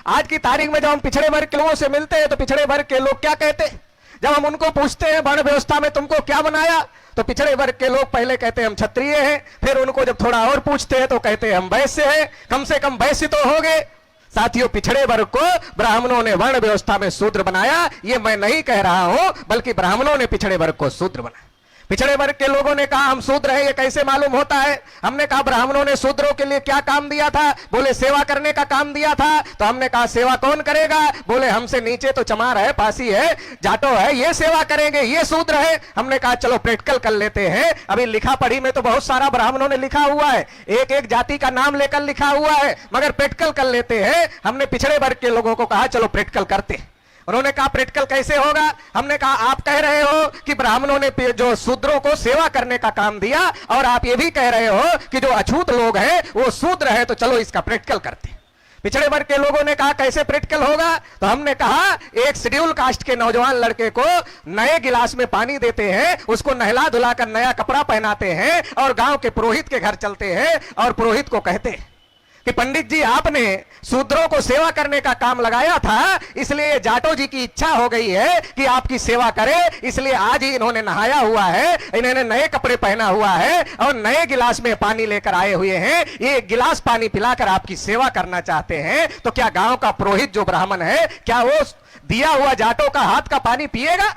आज की तारीख में जब हम पिछड़े वर्ग के लोगों से मिलते हैं तो पिछड़े वर्ग के लोग क्या कहते हैं? जब हम उनको पूछते हैं वर्ण व्यवस्था में तुमको क्या बनाया, तो पिछड़े वर्ग के लोग पहले कहते हैं हम क्षत्रिय हैं, फिर उनको जब थोड़ा और पूछते हैं तो कहते हैं हम वैश्य हैं, कम से कम वैश्य तो हो गए। साथियों, पिछड़े वर्ग को ब्राह्मणों ने वर्ण व्यवस्था में शूद्र बनाया, ये मैं नहीं कह रहा हूं, बल्कि ब्राह्मणों ने पिछड़े वर्ग को शूद्र बनाया। पिछड़े वर्ग के लोगों ने कहा हम शूद्र हैं, ये कैसे मालूम होता है? हमने कहा ब्राह्मणों ने शूद्रों के लिए क्या काम दिया था? बोले सेवा करने का काम दिया था। तो हमने कहा सेवा कौन करेगा? बोले हमसे नीचे तो चमार है, पासी है, जाटो है, ये सेवा करेंगे, ये शूद्र है। हमने कहा चलो प्रैक्टिकल कर लेते हैं। अभी लिखा पढ़ी में तो बहुत सारा ब्राह्मणों ने लिखा हुआ है, एक एक जाति का नाम लेकर लिखा हुआ है, मगर प्रैक्टिकल कर लेते हैं। हमने पिछड़े वर्ग के लोगों को कहा चलो प्रैक्टिकल करते हैं। उन्होंने कहा प्रैक्टिकल कैसे होगा? हमने कहा आप कह रहे हो कि ब्राह्मणों ने जो शूद्रों को सेवा करने का काम दिया, और आप ये भी कह रहे हो कि जो अछूत लोग हैं वो शूद्र है, तो चलो इसका प्रैक्टिकल करते हैं। पिछड़े वर्ग के लोगों ने कहा कैसे प्रैक्टिकल होगा? तो हमने कहा एक शेड्यूल कास्ट के नौजवान लड़के को नए गिलास में पानी देते हैं, उसको नहला धुलाकर नया कपड़ा पहनाते हैं और गांव के पुरोहित के घर चलते हैं और पुरोहित को कहते हैं कि पंडित जी आपने शूद्रों को सेवा करने का काम लगाया था, इसलिए जाटो जी की इच्छा हो गई है कि आपकी सेवा करे, इसलिए आज ही इन्होंने नहाया हुआ है, इन्होंने नए कपड़े पहना हुआ है और नए गिलास में पानी लेकर आए हुए हैं, ये गिलास पानी पिलाकर आपकी सेवा करना चाहते हैं। तो क्या गांव का पुरोहित जो ब्राह्मण है, क्या वो दिया हुआ जाटो का हाथ का पानी पिएगा?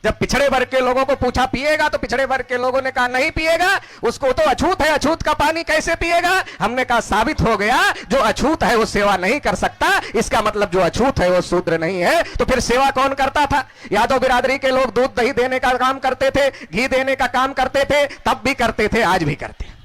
जब पिछड़े वर्ग के लोगों को पूछा पिएगा, तो पिछड़े वर्ग के लोगों ने कहा नहीं पिएगा, उसको तो अछूत है, अछूत का पानी कैसे पिएगा? हमने कहा साबित हो गया जो अछूत है वो सेवा नहीं कर सकता, इसका मतलब जो अछूत है वो शूद्र नहीं है। तो फिर सेवा कौन करता था? यादव बिरादरी के लोग दूध दही देने का काम करते थे, घी देने का काम करते थे, तब भी करते थे, आज भी करते हैं।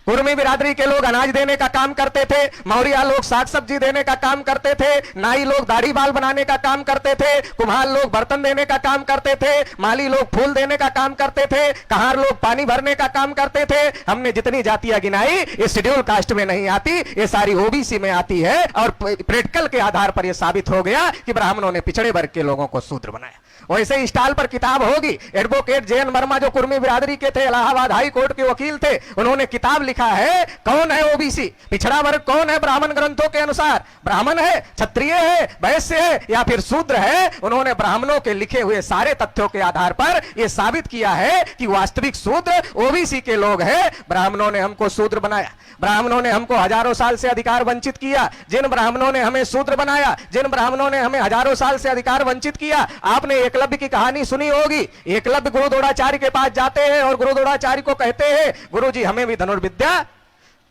कुर्मी बिरादरी के लोग अनाज देने का काम करते थे, मौर्या लोग साग सब्जी देने का काम करते थे, नाई लोग दाढ़ी बाल बनाने का काम करते थे, कुम्हार लोग बर्तन देने का काम करते थे, माली लोग फूल देने का काम करते थे, कहार लोग पानी भरने का काम करते थे। हमने जितनी जातियां गिनाई ये शेड्यूल कास्ट में नहीं आती, ये सारी ओबीसी में आती है। और प्रैक्टिकल के आधार पर यह साबित हो गया कि ब्राह्मणों ने पिछड़े वर्ग के लोगों को शूद्र बनाया। वैसे ही स्टॉल पर किताब होगी, एडवोकेट जे एन वर्मा जो कुर्मी बिरादरी के थे, इलाहाबाद हाई कोर्ट के वकील थे, उन्होंने किताब लिखा है कौन है ओबीसी, पिछड़ा वर्ग कौन है ब्राह्मण ग्रंथों के अनुसार, ब्राह्मण है, क्षत्रिय है, वैश्य है या फिर शूद्र है। उन्होंने ब्राह्मणों के लिखे हुए सारे तथ्यों के आधार पर यह साबित किया है कि वास्तविक शूद्र ओबीसी के लोग हैं। ब्राह्मणों ने हमको शूद्र बनाया, ब्राह्मणों ने हमको हजारों साल से अधिकार वंचित किया। जिन ब्राह्मणों ने हमें शूद्र बनाया, जिन ब्राह्मणों ने हमें हजारों साल से अधिकार वंचित किया, आपने एकलव्य की कहानी सुनी होगी। एकलव्य गुरु द्रोणाचार्य के पास जाते हैं और गुरु द्रोणाचार्य को कहते हैं गुरुजी हमें भी धनुर्विद्या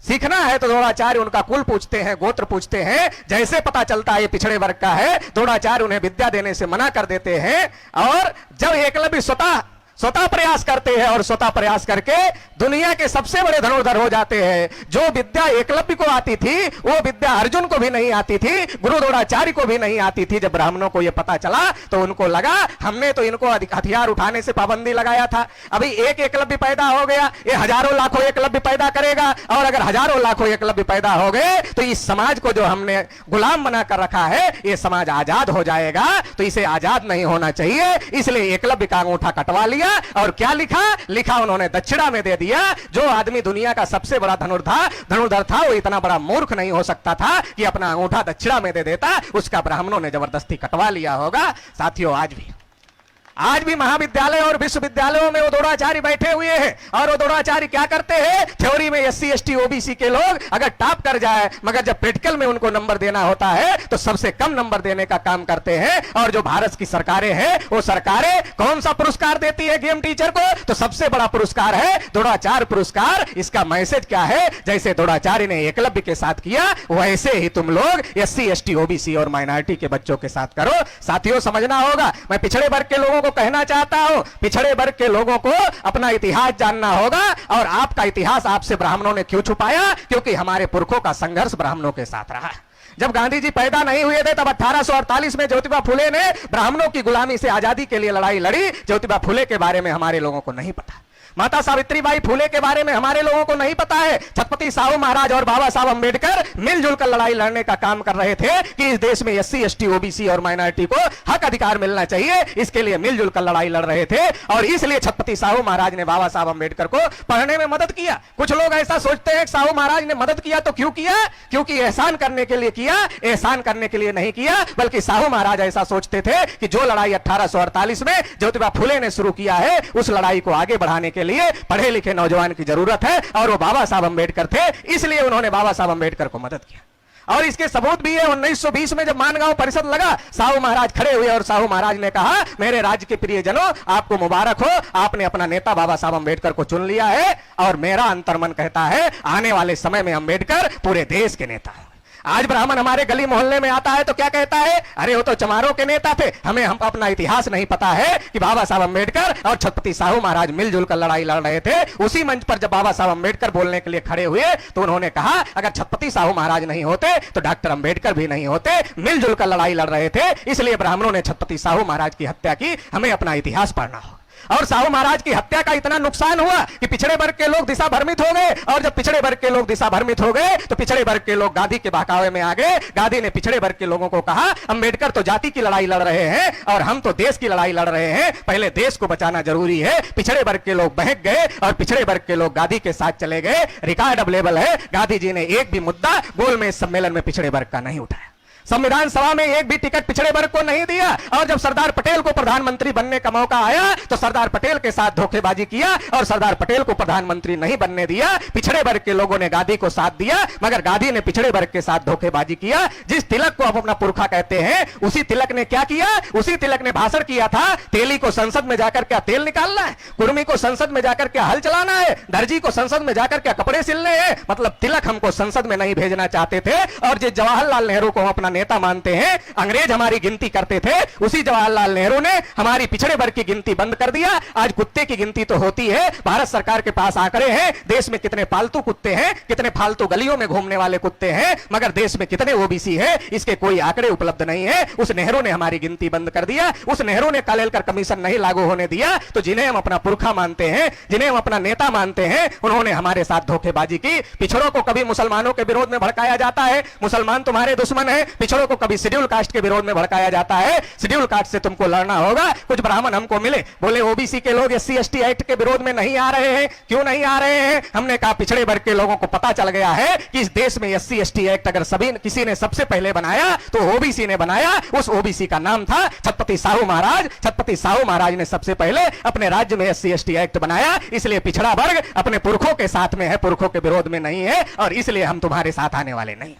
सीखना है। तो द्रोणाचार्य उनका कुल पूछते हैं, गोत्र पूछते हैं, जैसे पता चलता है ये पिछड़े वर्ग का है, द्रोणाचार्य उन्हें विद्या देने से मना कर देते हैं। और जब एकलव्य स्वतः प्रयास करते हैं और स्वतः प्रयास करके दुनिया के सबसे बड़े धनुर्धर हो जाते हैं। जो विद्या एकलव्य को आती थी वो विद्या अर्जुन को भी नहीं आती थी, गुरु द्रोणाचार्य को भी नहीं आती थी। जब ब्राह्मणों को यह पता चला तो उनको लगा हमने तो इनको हथियार उठाने से पाबंदी लगाया था, अभी एक एकलव्य पैदा हो गया, ये हजारों लाखों एकलव्य पैदा करेगा, और अगर हजारों लाखों एकलव्य पैदा हो गए तो इस समाज को जो हमने गुलाम बनाकर रखा है ये समाज आजाद हो जाएगा। तो इसे आजाद नहीं होना चाहिए, इसलिए एकलव्य का अंगूठा कटवा लिया। और क्या लिखा उन्होंने दक्षिणा में दे दिया। जो आदमी दुनिया का सबसे बड़ा धनुर्धर था वो इतना बड़ा मूर्ख नहीं हो सकता था कि अपना अंगूठा दक्षिणा में दे देता, उसका ब्राह्मणों ने जबरदस्ती कटवा लिया होगा। साथियों, आज भी महाविद्यालय और विश्वविद्यालयों में वो द्रोणाचार्य बैठे हुए हैं, और वो द्रोणाचार्य क्या करते हैं? थ्योरी में एससी एसटी ओबीसी के लोग अगर टॉप कर जाए, मगर जब प्रैक्टिकल में उनको नंबर देना होता है तो सबसे कम नंबर देने का काम करते हैं। और जो भारत की सरकारें हैं वो सरकारें कौन सा पुरस्कार देती है गेम टीचर को? तो सबसे बड़ा पुरस्कार है द्रोणाचार्य पुरस्कार। इसका मैसेज क्या है? जैसे द्रोणाचार्य ने एकलव्य के साथ किया वैसे ही तुम लोग एससी एसटी ओबीसी और माइनॉरिटी के बच्चों के साथ करो। साथियों, समझना होगा, मैं पिछड़े वर्ग के लोगों को कहना चाहता हूं, पिछड़े वर्ग के लोगों को अपना इतिहास जानना होगा। और आपका इतिहास आपसे ब्राह्मणों ने क्यों छुपाया? क्योंकि हमारे पुरखों का संघर्ष ब्राह्मणों के साथ रहा। जब गांधी जी पैदा नहीं हुए थे तब 1848 में ज्योतिबा फुले ने ब्राह्मणों की गुलामी से आजादी के लिए लड़ाई लड़ी। ज्योतिबा फुले के बारे में हमारे लोगों को नहीं पता, माता सावित्रीबाई फुले के बारे में हमारे लोगों को नहीं पता है। छत्रपति साहू महाराज और बाबा साहब अंबेडकर मिलजुल कर लड़ाई लड़ने का काम कर रहे थे कि इस देश में एससी एसटी ओबीसी और माइनॉरिटी को हक हक अधिकार मिलना चाहिए, इसके लिए मिलजुल कर लड़ाई लड़ रहे थे। और इसलिए छत्रपति साहू महाराज ने बाबा साहब अंबेडकर को पढ़ने में मदद किया। कुछ लोग ऐसा सोचते हैं कि साहू महाराज ने मदद किया तो क्यों किया? क्योंकि एहसान करने के लिए किया, एहसान करने के लिए नहीं किया। बल्कि साहू महाराज ऐसा सोचते थे कि जो लड़ाई 1848 में ज्योतिबा फुले ने शुरू किया है, उस लड़ाई को आगे बढ़ाने के लिए पढ़े लिखे नौजवान की जरूरत है, और वो बाबा साहब अंबेडकर थे। इसलिए उन्होंने बाबा साहब अंबेडकर को मदद किया। और इसके सबूत भी है। 1920 में जब मानगांव परिषद लगा, साहू महाराज खड़े हुए और साहू महाराज ने कहा, मेरे राज्य के प्रियजनों, आपको मुबारक हो, आपने अपना नेता बाबा साहब अंबेडकर को चुन लिया है। और मेरा अंतर्मन कहता है, आने वाले समय में अंबेडकर पूरे देश के नेता हैं। आज ब्राह्मण हमारे गली मोहल्ले में आता है तो क्या कहता है? अरे वो तो चमारों के नेता थे। हमें हम अपना इतिहास नहीं पता है कि बाबा साहब अंबेडकर और छत्रपति साहू महाराज मिलजुल कर लड़ाई लड़ रहे थे। उसी मंच पर जब बाबा साहब अंबेडकर बोलने के लिए खड़े हुए तो उन्होंने कहा, अगर छत्रपति साहू महाराज नहीं होते तो डॉक्टर अंबेडकर भी नहीं होते। मिलजुल कर लड़ाई लड़ रहे थे, इसलिए ब्राह्मणों ने छत्रपति साहू महाराज की हत्या की। हमें अपना इतिहास पढ़ना होगा। और साहू महाराज की हत्या का इतना नुकसान हुआ कि पिछड़े वर्ग के लोग दिशा भ्रमित हो गए। और जब पिछड़े वर्ग के लोग दिशा भ्रमित हो गए तो पिछड़े वर्ग के लोग गांधी के बहकावे में आ गए। गांधी ने पिछड़े वर्ग के लोगों को कहा, अंबेडकर तो जाति की लड़ाई लड़ रहे हैं और हम तो देश की लड़ाई लड़ रहे हैं, पहले देश को बचाना जरूरी है। पिछड़े वर्ग के लोग बहक गए और पिछड़े वर्ग के लोग गांधी के साथ चले गए। रिकॉर्ड अवेलेबल है, गांधी जी ने एक भी मुद्दा गोलमेज सम्मेलन में पिछड़े वर्ग का नहीं उठाया। संविधान सभा में एक भी टिकट पिछड़े वर्ग को नहीं दिया। और जब सरदार पटेल को प्रधानमंत्री बनने का मौका आया तो सरदार पटेल के साथ धोखेबाजी किया और सरदार पटेल को प्रधानमंत्री नहीं बनने दिया। पिछड़े वर्ग के लोगों ने गांधी को साथ दिया, मगर गांधी ने पिछड़े वर्ग के साथ धोखेबाजी किया। जिस तिलक को आप अपना पुरखा कहते हैं, उसी तिलक ने क्या किया? उसी तिलक ने भाषण किया था, तेली को संसद में जाकर क्या तेल निकालना है, कुर्मी को संसद में जाकर क्या हल चलाना है, दर्जी को संसद में जाकर क्या कपड़े सिलने हैं। मतलब तिलक हमको संसद में नहीं भेजना चाहते थे। और जिस जवाहरलाल नेहरू को अपना नेता मानते हैं, अंग्रेज हमारी गिनती करते थे, उसी जवाहरलाल नेहरू ने हमारी पिछड़े वर्ग की गिनती बंद कर दिया। आज कुत्ते की गिनती तो होती है, भारत सरकार के पास आंकड़े हैं, देश में कितने पालतू कुत्ते हैं, कितने फालतू गलियों में घूमने वाले कुत्ते हैं, मगर देश में कितने ओबीसी है, इसके कोई आंकड़े उपलब्ध नहीं है। उस नेहरू ने हमारी गिनती बंद कर दिया। उस नेहरू ने कालेलकर कमीशन नहीं लागू होने दिया। तो जिन्हें हम अपना पुरखा मानते हैं, जिन्हें हम अपना नेता मानते हैं, उन्होंने हमारे साथ धोखेबाजी की। पिछड़ों को कभी मुसलमानों के विरोध में भड़काया जाता है, मुसलमान तुम्हारे दुश्मन है। पिछड़ों को कभी शेड्यूल कास्ट के विरोध में भड़काया जाता है, शेड्यूल कास्ट से तुमको लड़ना होगा। कुछ ब्राह्मण हमको मिले, बोले ओबीसी के लोग एससी एसटी एक्ट के विरोध में नहीं आ रहे हैं। क्यों नहीं आ रहे हैं? हमने कहा, पिछड़े वर्ग के लोगों को पता चल गया है कि इस देश में एससी एसटी एक्ट अगर सभी किसी ने सबसे पहले बनाया तो ओबीसी ने बनाया। उस ओबीसी का नाम था छत्रपति साहू महाराज। छत्रपति साहू महाराज ने सबसे पहले अपने राज्य में एससी एसटी एक्ट बनाया। इसलिए पिछड़ा वर्ग अपने पुरखों के साथ में है, पुरखों के विरोध में नहीं है, और इसलिए हम तुम्हारे साथ आने वाले नहीं।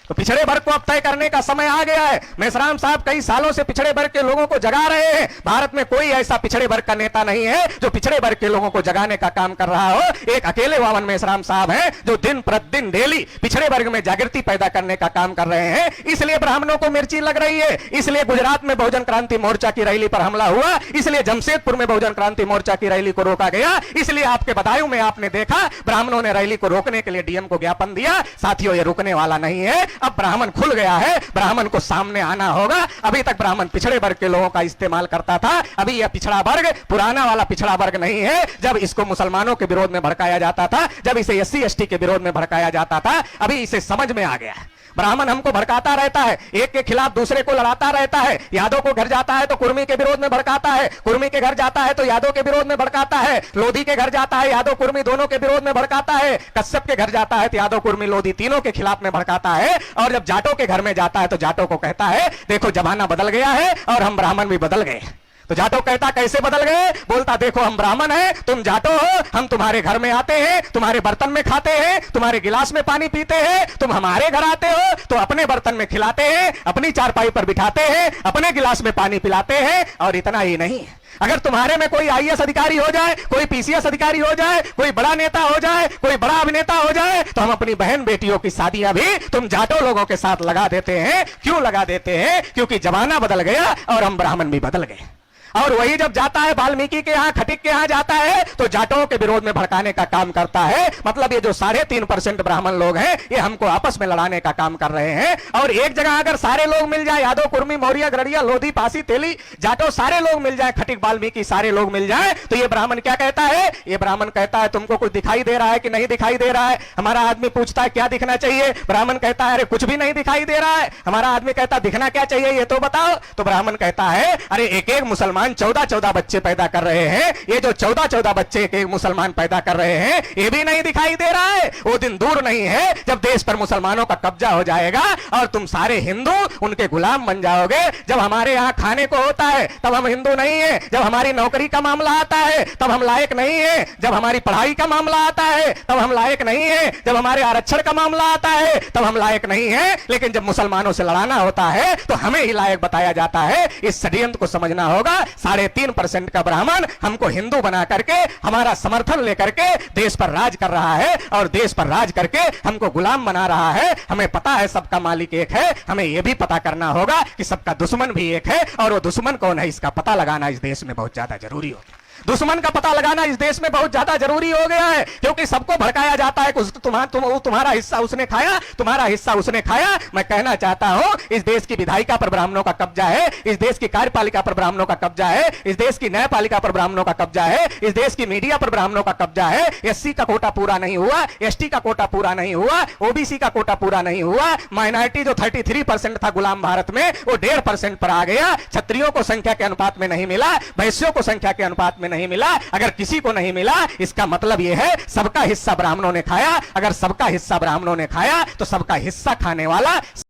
तो पिछड़े वर्ग को अब तय करने का समय आ गया है। मेश्राम साहब कई सालों से पिछड़े वर्ग के लोगों को जगा रहे हैं। भारत में कोई ऐसा पिछड़े वर्ग का नेता नहीं है जो पिछड़े वर्ग के लोगों को जगाने का काम कर रहा हो। एक अकेले वामन मेश्राम साहब हैं जो दिन प्रतिदिन डेली पिछड़े वर्ग में जागृति पैदा करने का काम कर रहे हैं। इसलिए ब्राह्मणों को मिर्ची लग रही है, इसलिए गुजरात में बहुजन क्रांति मोर्चा की रैली पर हमला हुआ, इसलिए जमशेदपुर में बहुजन क्रांति मोर्चा की रैली को रोका गया, इसलिए आपके बदायूं में आपने देखा ब्राह्मणों ने रैली को रोकने के लिए डीएम को ज्ञापन दिया। साथियों, ये रुकने वाला नहीं है। अब ब्राह्मण खुल गया है, ब्राह्मण को सामने आना होगा। अभी तक ब्राह्मण पिछड़े वर्ग के लोगों का इस्तेमाल करता था। अभी यह पिछड़ा वर्ग पुराना वाला पिछड़ा वर्ग नहीं है, जब इसको मुसलमानों के विरोध में भड़काया जाता था, जब इसे एससी एसटी के विरोध में भड़काया जाता था। अभी इसे समझ में आ गया है। ब्राह्मण हमको भड़काता रहता है, एक के खिलाफ दूसरे को लड़ाता रहता है। यादव को घर जाता है तो कुर्मी के विरोध में भड़काता है, कुर्मी के घर जाता है तो यादव के विरोध में भड़काता है, लोधी के घर जाता है यादव कुर्मी दोनों के विरोध में भड़काता है, कश्यप के घर जाता है तो यादव कुर्मी लोधी तीनों के खिलाफ में भड़काता है। और जब जाटों के घर में जाता है तो जाटों को कहता है, देखो जमाना बदल गया है और हम ब्राह्मण भी बदल गए। तो जाटो कहता, कैसे बदल गए? बोलता, देखो हम ब्राह्मण हैं, तुम जाटो हो, हम तुम्हारे घर में आते हैं, तुम्हारे बर्तन में खाते हैं, तुम्हारे गिलास में पानी पीते हैं। तुम हमारे घर आते हो तो अपने बर्तन में खिलाते हैं, अपनी चारपाई पर बिठाते हैं, अपने गिलास में पानी पिलाते हैं। और इतना ही नहीं, अगर तुम्हारे में कोई आईएएस अधिकारी हो जाए, कोई पीसीएस अधिकारी हो जाए, कोई बड़ा नेता हो जाए, कोई बड़ा अभिनेता हो जाए, तो हम अपनी बहन बेटियों की शादियां भी तुम जाटो लोगों के साथ लगा देते हैं। क्यों लगा देते हैं? क्योंकि जमाना बदल गया और हम ब्राह्मण भी बदल गए। और वही जब जाता है वाल्मीकि के यहाँ, खटिक के यहाँ जाता है, तो जाटों के विरोध में भड़काने का काम करता है। मतलब ये जो 3.5% ब्राह्मण लोग हैं, ये हमको आपस में लड़ाने का काम कर रहे हैं। और एक जगह अगर सारे लोग मिल जाए, यादव, कुर्मी, मौर्य, गरड़िया, लोधी, पासी, तेली, जाटो, सारे लोग मिल जाए, खटिक, वाल्मीकि सारे लोग मिल जाए, तो ये ब्राह्मण क्या कहता है? ये ब्राह्मण कहता है तुमको कुछ दिखाई दे रहा है कि नहीं दिखाई दे रहा है? हमारा आदमी पूछता है क्या दिखना चाहिए? ब्राह्मण कहता है अरे कुछ भी नहीं दिखाई दे रहा है। हमारा आदमी कहता है दिखना क्या चाहिए ये तो बताओ। तो ब्राह्मण कहता है अरे एक एक मुसलमान 14-14 बच्चे पैदा कर रहे हैं, ये जो 14-14 बच्चे एक एक मुसलमान पैदा कर रहे हैं, ये भी नहीं दिखाई दे रहा है। वो दिन दूर नहीं है जब देश पर मुसलमानों का कब्जा हो जाएगा और तुम सारे हिंदू उनके गुलाम बन जाओगे। जब हमारे यहाँ खाने को होता है तब हम हिंदू नहीं है, जब हमारी नौकरी का मामला आता है तब हम लायक नहीं है, जब हमारी पढ़ाई का मामला आता है तब हम लायक नहीं है, जब हमारे आरक्षण का मामला आता है तब हम लायक नहीं है, लेकिन जब मुसलमानों से लड़ाना होता है तो हमें ही लायक बताया जाता है। इस षड्यंत्र को समझना होगा। 3.5% का ब्राह्मण हमको हिंदू बना करके, हमारा समर्थन लेकर के देश पर राज कर रहा है और देश पर राज करके हमको गुलाम बना रहा है। हमें पता है सबका मालिक एक है, हमें यह भी पता करना होगा कि सबका दुश्मन भी एक है, और वो दुश्मन कौन है इसका पता लगाना इस देश में बहुत ज्यादा जरूरी हो गया। दुश्मन का पता लगाना इस देश में बहुत ज्यादा जरूरी हो गया है, क्योंकि सबको भड़काया जाता है कि तुम्हारा हिस्सा उसने खाया, तुम्हारा हिस्सा उसने खाया। मैं कहना चाहता हूं इस देश की विधायिका पर ब्राह्मणों का कब्जा है, इस देश की कार्यपालिका पर ब्राह्मणों का कब्जा है, इस देश की न्यायपालिका पर ब्राह्मणों का कब्जा है, इस देश की मीडिया पर ब्राह्मणों का कब्जा है। एससी का कोटा पूरा नहीं हुआ, एसटी का कोटा पूरा नहीं हुआ, ओबीसी का कोटा पूरा नहीं हुआ, माइनॉरिटी जो 33% था गुलाम भारत में वो 1.5% पर आ गया। क्षत्रियों को संख्या के अनुपात में नहीं मिला, वैश्यों को संख्या के अनुपात में नहीं मिला। अगर किसी को नहीं मिला इसका मतलब यह है सबका हिस्सा ब्राह्मणों ने खाया। अगर सबका हिस्सा ब्राह्मणों ने खाया तो सबका हिस्सा खाने वाला